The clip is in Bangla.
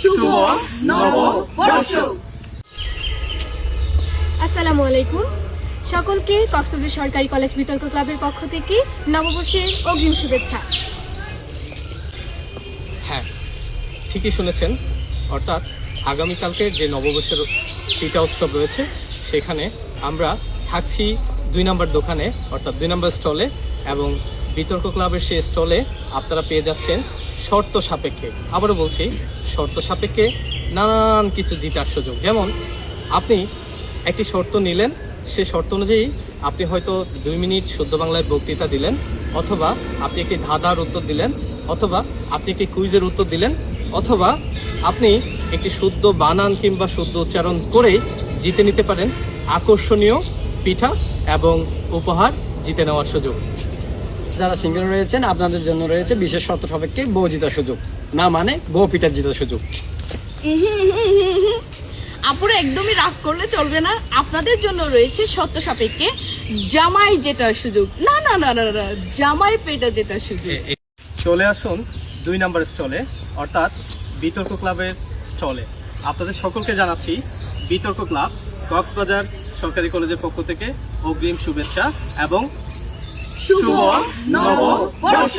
শুভ নববর্ষ। আসসালামু আলাইকুম। সকলকে কক্সবাজার সরকারি কলেজ বিতর্ক ক্লাবের পক্ষ থেকে নববর্ষের অগ্রিম শুভেচ্ছা। হ্যাঁ, ঠিকই শুনেছেন। অর্থাৎ আগামীকালকে যে নববর্ষের পিঠা উৎসব রয়েছে সেখানে আমরা থাকছি 2 নম্বর দোকানে, অর্থাৎ 2 নম্বর স্টলে, এবং বিতর্ক ক্লাবের সেই স্টলে আপনারা পেয়ে যাচ্ছেন শর্ত সাপেক্ষে, আবারও বলছি শর্ত সাপেক্ষে নানান কিছু জিতার সুযোগ। যেমন আপনি একটি শর্ত নিলেন, সে শর্ত অনুযায়ী আপনি হয়তো 2 মিনিট শুদ্ধ বাংলায় বক্তৃতা দিলেন, অথবা আপনি একটি ধাঁধার উত্তর দিলেন, অথবা আপনি একটি কুইজের উত্তর দিলেন, অথবা আপনি একটি শুদ্ধ বানান কিংবা শুদ্ধ উচ্চারণ করেই জিতে নিতে পারেন আকর্ষণীয় পিঠা এবং উপহার জিতে নেওয়ার সুযোগ। যারা সিঙ্গেল রয়েছেন আপনাদের জন্য রয়েছে বিশেষ শর্ত সাপেক্ষে বউ জিতার সুযোগ, না মানে বউ পিঠা জিতার সুযোগ। আপুরা একদমই রাগ করলে চলবে না, আপনাদের জন্য রয়েছে শর্ত সাপেক্ষে জামাই জেতার সুযোগ। না না না না না, জামাই পেটা জেতার সুযোগ। চলে আসুন 2 নম্বর স্টলে, অর্থাৎ বিতর্ক ক্লাবের স্টলে। আপনাদের সকলকে জানাচ্ছি বিতর্ক ক্লাব কক্সবাজার সরকারি কলেজের পক্ষ থেকে অগ্রিম শুভেচ্ছা এবং শুভ নববর্ষ।